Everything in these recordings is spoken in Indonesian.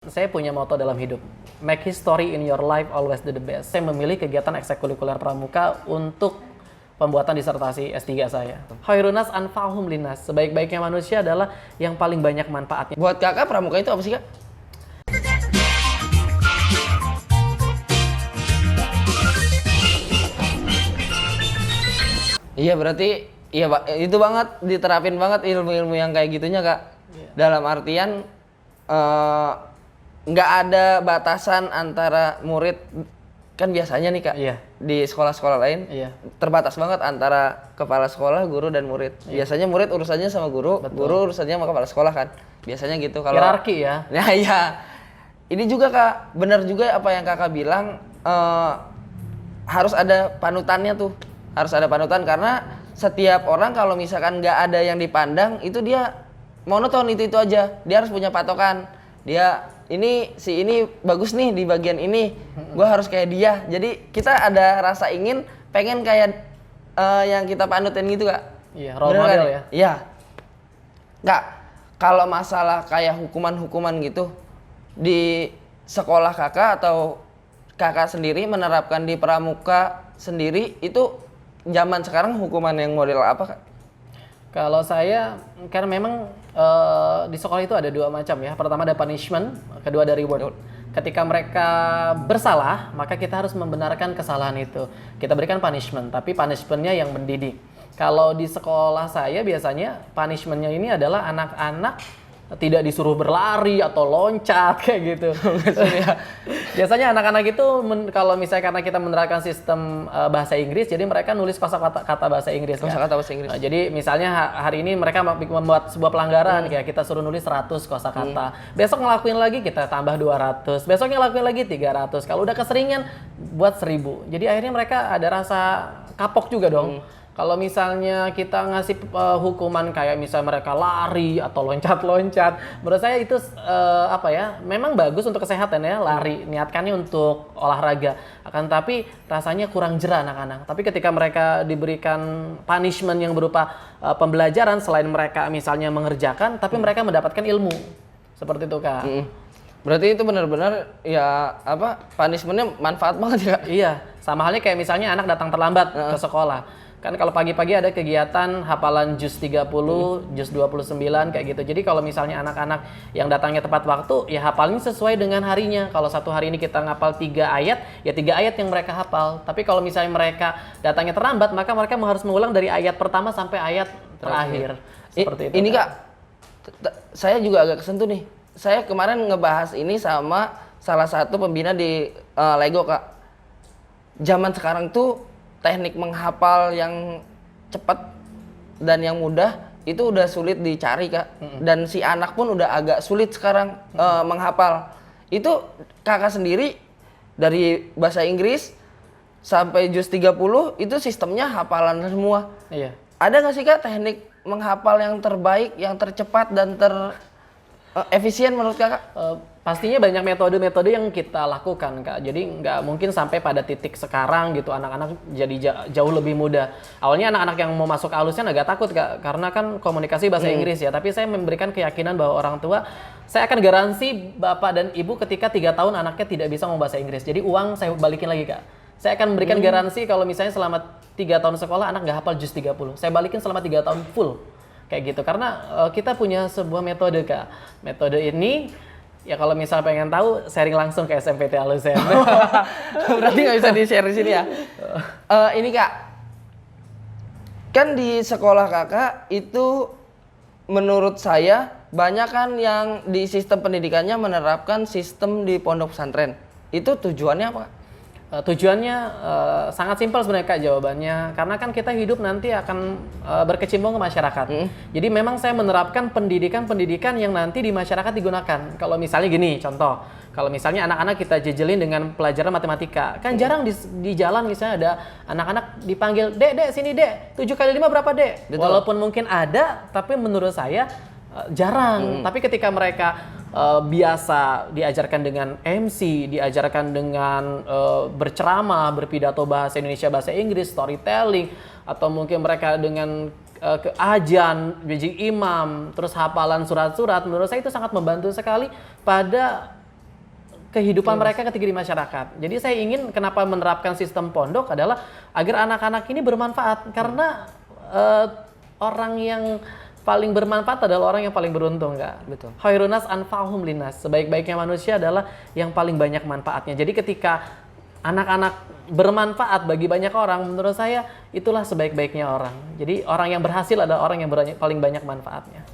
Saya punya moto dalam hidup, make history in your life, always do the best. Saya memilih kegiatan ekstrakurikuler pramuka untuk pembuatan disertasi S3 saya. Khairunas anfa'uhum linnas, sebaik-baiknya manusia adalah yang paling banyak manfaatnya. Buat kakak pramuka itu apa sih kak? Iya berarti iya pak, itu banget diterapin banget ilmu-ilmu yang kayak gitunya kak. Dalam artian nggak ada batasan antara murid, kan biasanya nih kak di sekolah-sekolah lain terbatas banget antara kepala sekolah, guru dan murid. Biasanya murid urusannya sama guru, guru urusannya sama kepala sekolah kan. Biasanya gitu kalau hierarki ya. Nah iya. Ini juga kak, benar juga apa yang kakak bilang, harus ada panutannya tuh. Harus ada panutan karena setiap orang kalau misalkan nggak ada yang dipandang itu dia monoton itu aja. Dia harus punya patokan. Dia ini bagus nih di bagian ini, gue harus kayak dia. Jadi kita ada rasa ingin pengen kayak yang kita panutin gitu kak. Iya, role model ya. Iya. Kak, kalau masalah kayak hukuman-hukuman gitu di sekolah kakak atau kakak sendiri menerapkan di pramuka sendiri itu zaman sekarang hukuman yang model apa kak? Kalau saya, karena memang di sekolah itu ada dua macam ya. Pertama ada punishment, kedua ada reward. Ketika mereka bersalah, maka kita harus membenarkan kesalahan itu. Kita berikan punishment, tapi punishmentnya yang mendidik. Kalau di sekolah saya biasanya punishmentnya ini adalah anak-anak tidak disuruh berlari atau loncat kayak gitu. Biasanya anak-anak itu kalau misalnya karena kita menerapkan sistem bahasa Inggris, jadi mereka nulis kosakata bahasa Inggris. Kosakata bahasa Inggris. Jadi misalnya hari ini mereka membuat sebuah pelanggaran, kayak kita suruh nulis 100 kosakata. Besok ngelakuin lagi kita tambah 200. Besoknya ngelakuin lagi 300. Kalau udah keseringan buat 1000. Jadi akhirnya mereka ada rasa kapok juga dong. Kalau misalnya kita ngasih hukuman kayak misalnya mereka lari atau loncat-loncat, menurut saya itu memang bagus untuk kesehatan ya, lari, niatkannya untuk olahraga. Akan tapi rasanya kurang jera anak-anak. Tapi ketika mereka diberikan punishment yang berupa pembelajaran, selain mereka misalnya mengerjakan, tapi mereka mendapatkan ilmu. Seperti itu kak. Berarti itu benar-benar ya punishmentnya manfaat banget ya kak? Iya, sama halnya kayak misalnya anak datang terlambat ke sekolah. Kan kalau pagi-pagi ada kegiatan hafalan juz 30, juz 29 kayak gitu. Jadi kalau misalnya anak-anak yang datangnya tepat waktu, ya hafalnya sesuai dengan harinya. Kalau satu hari ini kita ngapal 3 ayat, ya 3 ayat yang mereka hafal. Tapi kalau misalnya mereka datangnya terlambat, maka mereka harus mengulang dari ayat pertama sampai ayat terakhir. Seperti itu. Ini kak, saya juga agak kesentuh nih. Saya kemarin ngebahas ini sama salah satu pembina di Lego kak. Zaman sekarang tuh teknik menghafal yang cepat dan yang mudah itu udah sulit dicari kak. Dan si anak pun udah agak sulit sekarang menghafal. Itu kakak sendiri dari bahasa Inggris sampai juz 30 itu sistemnya hafalan semua. Iya. Ada nggak sih kak teknik menghafal yang terbaik, yang tercepat dan efisien menurut kakak? Pastinya banyak metode-metode yang kita lakukan kak. Jadi nggak mungkin sampai pada titik sekarang gitu anak-anak jadi jauh lebih mudah. Awalnya anak-anak yang mau masuk alusnya agak takut kak, karena kan komunikasi bahasa Inggris ya. Tapi saya memberikan keyakinan bahwa orang tua, saya akan garansi bapak dan ibu ketika 3 tahun anaknya tidak bisa ngomong bahasa Inggris. Jadi uang saya balikin lagi kak. Saya akan memberikan garansi kalau misalnya selama 3 tahun sekolah anak nggak hafal juz 30. Saya balikin selama 3 tahun full. Kayak gitu, karena kita punya sebuah metode kak. Metode ini ya kalau misal pengen tahu sharing langsung ke SMPT Alusen. Berarti nggak bisa di-share di sini ya. Ini kak, kan di sekolah kakak itu menurut saya banyak kan yang di sistem pendidikannya menerapkan sistem di pondok pesantren. Itu tujuannya apa kak? Tujuannya sangat simpel sebenarnya kak jawabannya, karena kan kita hidup nanti akan berkecimpung ke masyarakat. Jadi memang saya menerapkan pendidikan yang nanti di masyarakat digunakan. Kalau misalnya gini contoh, kalau misalnya anak-anak kita jejelin dengan pelajaran matematika, kan jarang di jalan misalnya ada anak-anak dipanggil, dek sini dek, 7 kali 5 berapa dek? Betul. Walaupun mungkin ada, tapi menurut saya jarang. Tapi ketika mereka biasa diajarkan dengan MC, diajarkan dengan berceramah, berpidato bahasa Indonesia, bahasa Inggris, storytelling, atau mungkin mereka dengan keajan, jadi imam, terus hafalan surat-surat, menurut saya itu sangat membantu sekali pada kehidupan mereka ketika di masyarakat. Jadi saya ingin kenapa menerapkan sistem pondok adalah agar anak-anak ini bermanfaat karena orang yang paling bermanfaat adalah orang yang paling beruntung, Kak. Betul. Khairunas anfa'uhum linnas. Sebaik-baiknya manusia adalah yang paling banyak manfaatnya. Jadi ketika anak-anak bermanfaat bagi banyak orang, menurut saya itulah sebaik-baiknya orang. Jadi orang yang berhasil adalah orang yang paling banyak manfaatnya.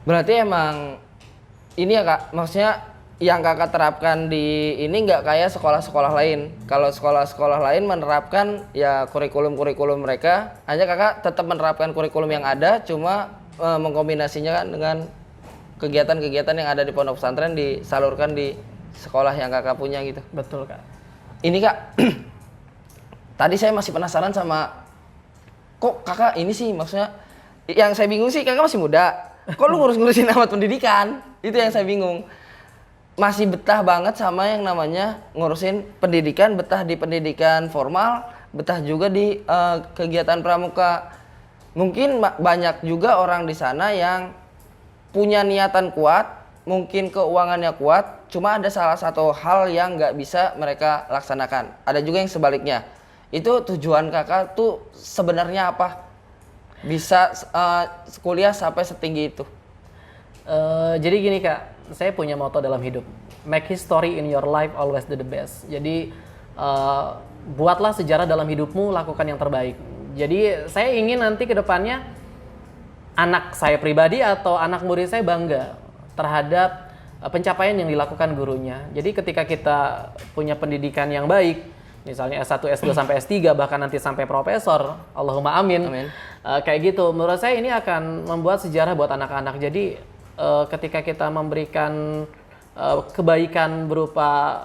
Berarti emang ini ya Kak, maksudnya yang Kakak terapkan di ini nggak kayak sekolah-sekolah lain. Kalau sekolah-sekolah lain menerapkan ya kurikulum-kurikulum mereka, hanya Kakak tetap menerapkan kurikulum yang ada, cuma mengkombinasinya kan dengan kegiatan-kegiatan yang ada di pondok pesantren disalurkan di sekolah yang Kakak punya gitu. Betul, Kak. Ini Kak, tadi saya masih penasaran sama kok Kakak ini sih, maksudnya yang saya bingung sih Kakak masih muda. Kok lu ngurusin amat pendidikan? Itu yang saya bingung. Masih betah banget sama yang namanya ngurusin pendidikan, betah di pendidikan formal, betah juga di kegiatan pramuka. Mungkin banyak juga orang di sana yang punya niatan kuat, mungkin keuangannya kuat, cuma ada salah satu hal yang nggak bisa mereka laksanakan. Ada juga yang sebaliknya. Itu tujuan Kakak tuh sebenarnya apa? Bisa kuliah sampai setinggi itu? Jadi gini Kak, saya punya moto dalam hidup. Make history in your life, always do the best. Jadi buatlah sejarah dalam hidupmu, lakukan yang terbaik. Jadi saya ingin nanti ke depannya anak saya pribadi atau anak murid saya bangga terhadap pencapaian yang dilakukan gurunya. Jadi ketika kita punya pendidikan yang baik, misalnya S1, S2 sampai S3, bahkan nanti sampai profesor, Allahumma amin. Amin. Kayak gitu, menurut saya ini akan membuat sejarah buat anak-anak. Jadi ketika kita memberikan kebaikan berupa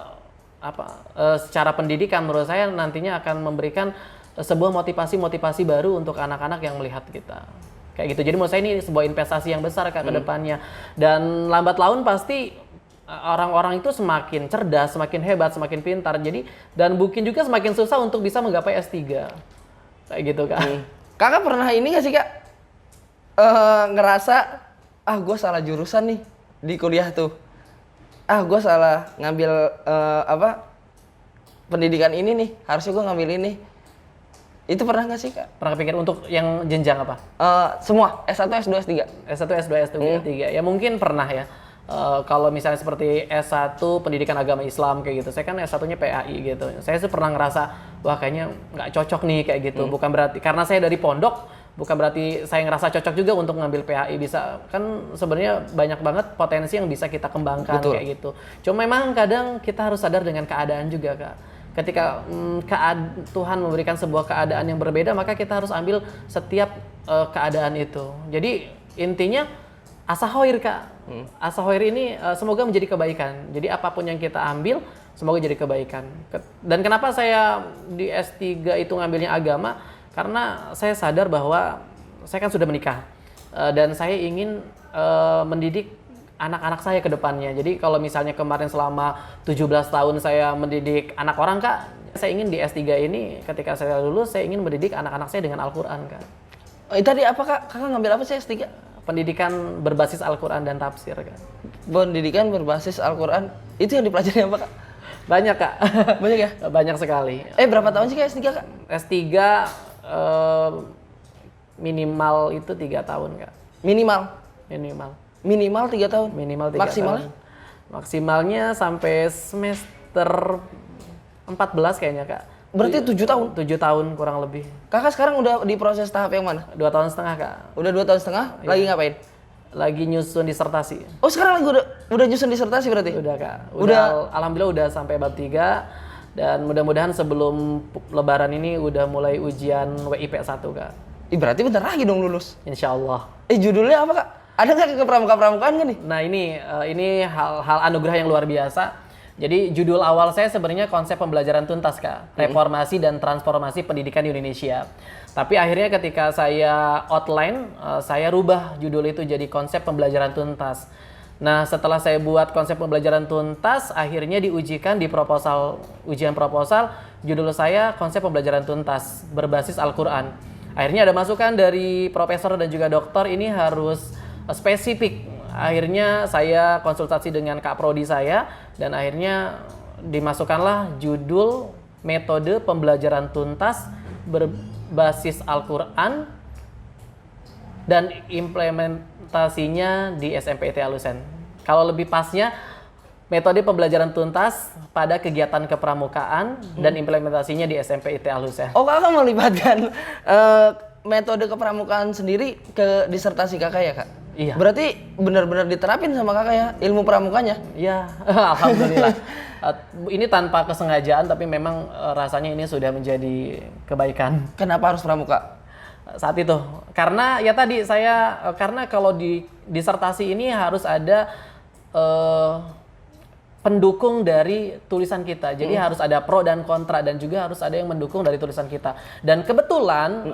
secara pendidikan, menurut saya nantinya akan memberikan sebuah motivasi baru untuk anak-anak yang melihat kita. Kayak gitu. Jadi menurut saya ini sebuah investasi yang besar Kak ke depannya. Dan lambat laun pasti orang-orang itu semakin cerdas, semakin hebat, semakin pintar. Jadi dan mungkin juga semakin susah untuk bisa menggapai S3. Kayak gitu Kak. Kakak pernah ini nggak sih Kak? Ngerasa gue salah jurusan nih di kuliah tuh. Gue salah ngambil pendidikan ini nih. Harusnya gue ngambil ini. Itu pernah nggak sih Kak? Pernah kepikir untuk yang jenjang apa? Semua S1, S2, S3. S1, S2, S3, S3. Ya mungkin pernah ya. Kalau misalnya seperti S1 pendidikan agama Islam kayak gitu, saya kan S1-nya PAI gitu. Saya sih pernah ngerasa, wah kayaknya nggak cocok nih kayak gitu. Bukan berarti, karena saya dari pondok, bukan berarti saya ngerasa cocok juga untuk ngambil PAI. Bisa, kan sebenarnya banyak banget potensi yang bisa kita kembangkan. Betul. Kayak gitu. Cuma memang kadang kita harus sadar dengan keadaan juga Kak. Ketika Tuhan memberikan sebuah keadaan yang berbeda, maka kita harus ambil setiap keadaan itu. Jadi intinya, asahoir Kak. Asahoir ini semoga menjadi kebaikan. Jadi apapun yang kita ambil semoga jadi kebaikan. Dan kenapa saya di S3 itu ngambilnya agama? Karena saya sadar bahwa saya kan sudah menikah. Dan saya ingin mendidik anak-anak saya ke depannya. Jadi kalau misalnya kemarin selama 17 tahun saya mendidik anak orang Kak, saya ingin di S3 ini ketika saya lulus saya ingin mendidik anak-anak saya dengan Al-Qur'an Kak. Tadi apa Kak? Kakak ngambil apa sih S3? Pendidikan berbasis Al-Qur'an dan tafsir Kak. Pendidikan berbasis Al-Qur'an, itu yang dipelajari apa Kak? Banyak Kak. Banyak ya? Banyak sekali. Berapa tahun sih Kak S3 Kak? S3 minimal itu 3 tahun Kak. Minimal? Minimal 3 tahun? Minimal 3 Maksimalnya? tahun. Maksimalnya sampai semester 14 kayaknya Kak. Berarti 7 tahun? 7 tahun kurang lebih. Kakak sekarang udah di proses tahap yang mana? 2 tahun setengah Kak. Udah 2 tahun setengah? Lagi ngapain? Lagi nyusun disertasi. Oh sekarang lagi udah nyusun disertasi berarti? Udah Kak. Udah alhamdulillah udah sampai bab 3 dan mudah-mudahan sebelum lebaran ini udah mulai ujian WIP 1 Kak. Berarti bentar lagi dong lulus. Insya Allah. Judulnya apa Kak? Ada nggak ke pramuka-pramukaan kan nih? Nah ini hal anugerah yang luar biasa. Jadi judul awal saya sebenarnya konsep pembelajaran tuntas Kak, reformasi dan transformasi pendidikan di Indonesia. Tapi akhirnya ketika saya outline, saya rubah judul itu jadi konsep pembelajaran tuntas. Nah setelah saya buat konsep pembelajaran tuntas, akhirnya diujikan di ujian proposal, judul saya konsep pembelajaran tuntas berbasis Al-Quran. Akhirnya ada masukan dari profesor dan juga dokter, ini harus spesifik. Akhirnya saya konsultasi dengan Kak Prodi saya dan akhirnya dimasukkanlah judul metode pembelajaran tuntas berbasis Al-Quran dan implementasinya di SMP ITE Alusen. Kalau lebih pasnya metode pembelajaran tuntas pada kegiatan kepramukaan dan implementasinya di SMP ITE Alusen. Oh kakak melibatkan metode kepramukaan sendiri ke disertasi kakak ya Kak? Iya. Berarti benar-benar diterapin sama kakak ya ilmu pramukanya? Iya, alhamdulillah. Ini tanpa kesengajaan tapi memang rasanya ini sudah menjadi kebaikan. Kenapa harus pramuka? Saat itu karena ya tadi karena kalau di disertasi ini harus ada pendukung dari tulisan kita. Jadi harus ada pro dan kontra dan juga harus ada yang mendukung dari tulisan kita. Dan kebetulan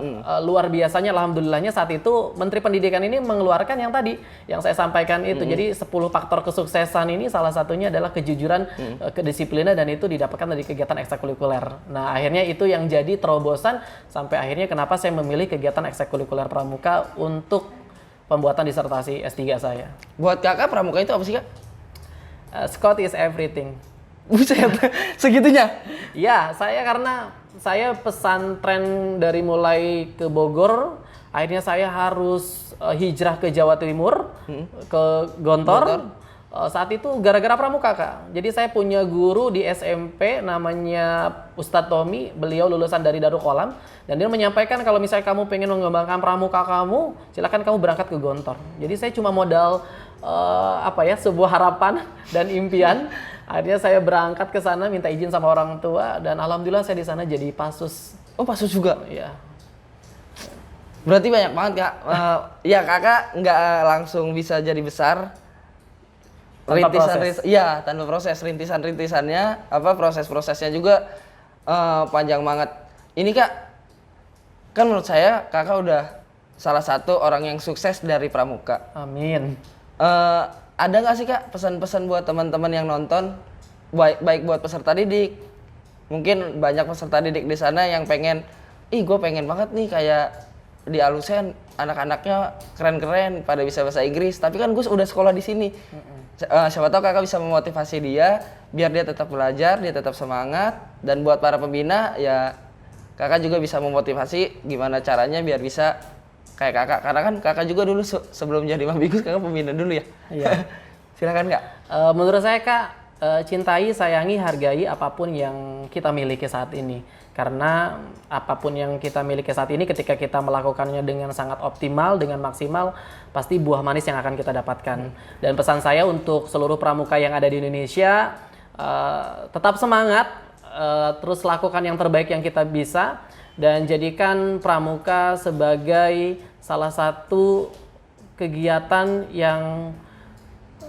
luar biasanya alhamdulillahnya saat itu Menteri Pendidikan ini mengeluarkan yang tadi yang saya sampaikan itu. Jadi 10 faktor kesuksesan ini salah satunya adalah kejujuran, kedisiplinan dan itu didapatkan dari kegiatan ekstrakurikuler. Nah, akhirnya itu yang jadi terobosan sampai akhirnya kenapa saya memilih kegiatan ekstrakurikuler pramuka untuk pembuatan disertasi S3 saya. Buat kakak pramuka itu apa sih Kak? Scott is everything. Buset, segitunya? Ya, karena saya pesantren dari mulai ke Bogor, akhirnya saya harus hijrah ke Jawa Timur, ke Gontor. Saat itu gara-gara pramuka Kak. Jadi saya punya guru di SMP namanya Ustadz Tommy, beliau lulusan dari Darul Qolam dan dia menyampaikan kalau misalnya kamu pengen mengembangkan pramuka kamu, silakan kamu berangkat ke Gontor. Jadi saya cuma modal sebuah harapan dan impian. Akhirnya saya berangkat ke sana minta izin sama orang tua dan alhamdulillah saya di sana jadi pasus. Oh, pasus juga? Iya. Berarti banyak banget Kak. Ya kakak nggak langsung bisa jadi besar. Tanpa proses. Iya, tanpa proses. Rintisan-rintisannya, proses-prosesnya juga panjang banget. Ini Kak, kan menurut saya kakak udah salah satu orang yang sukses dari pramuka. Amin. Ada nggak sih Kak pesan-pesan buat teman-teman yang nonton, baik buat peserta didik, mungkin banyak peserta didik di sana yang pengen, gue pengen banget nih kayak di Alusen anak-anaknya keren-keren pada bisa bahasa Inggris, tapi kan gue udah sekolah di sini. Siapa tahu kakak bisa memotivasi dia biar dia tetap belajar, dia tetap semangat, dan buat para pembina ya kakak juga bisa memotivasi gimana caranya biar bisa kayak kakak, karena kan kakak juga dulu sebelum jadi Mabigus kakak pembina dulu ya. Iya. Silakan Kak. Menurut saya Kak, cintai, sayangi, hargai apapun yang kita miliki saat ini. Karena apapun yang kita miliki saat ini ketika kita melakukannya dengan sangat optimal, dengan maksimal, pasti buah manis yang akan kita dapatkan. Dan pesan saya untuk seluruh pramuka yang ada di Indonesia, tetap semangat, terus lakukan yang terbaik yang kita bisa, dan jadikan pramuka sebagai salah satu kegiatan yang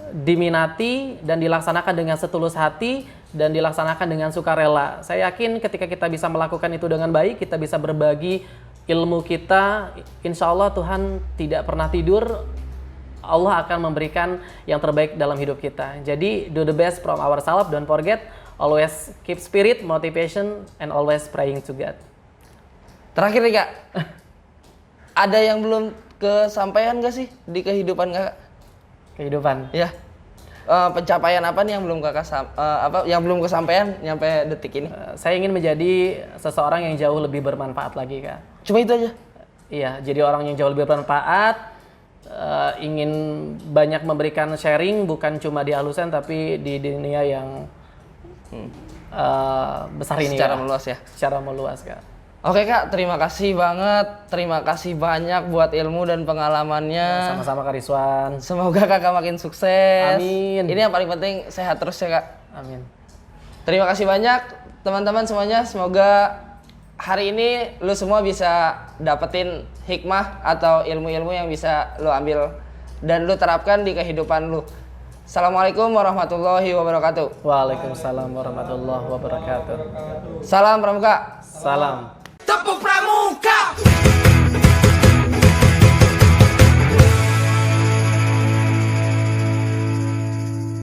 diminati dan dilaksanakan dengan setulus hati dan dilaksanakan dengan sukarela. Saya yakin ketika kita bisa melakukan itu dengan baik, kita bisa berbagi ilmu kita, insya Allah Tuhan tidak pernah tidur, Allah akan memberikan yang terbaik dalam hidup kita. Jadi do the best from ourselves, don't forget, always keep spirit, motivation, and always praying to God. Terakhir nih Kak, ada yang belum kesampaian gak sih di kehidupan Kakak? Kehidupan. Ya. pencapaian apa nih yang belum yang belum kesampaian nyampe detik ini? Saya ingin menjadi seseorang yang jauh lebih bermanfaat lagi, Kak. Cuma itu aja. Iya, jadi orang yang jauh lebih bermanfaat, ingin banyak memberikan sharing bukan cuma di Alusen tapi di dunia yang besar ini. Secara Kak. meluas ya. Secara meluas, Kak. Oke Kak, terima kasih banget. Terima kasih banyak buat ilmu dan pengalamannya. Sama-sama Kak Rizwan. Semoga Kakak makin sukses. Amin. Ini yang paling penting sehat terus ya Kak. Amin. Terima kasih banyak teman-teman semuanya. Semoga hari ini lu semua bisa dapetin hikmah atau ilmu-ilmu yang bisa lu ambil dan lu terapkan di kehidupan lu. Assalamualaikum warahmatullahi wabarakatuh. Waalaikumsalam warahmatullahi wabarakatuh. Salam Pramuka. Salam.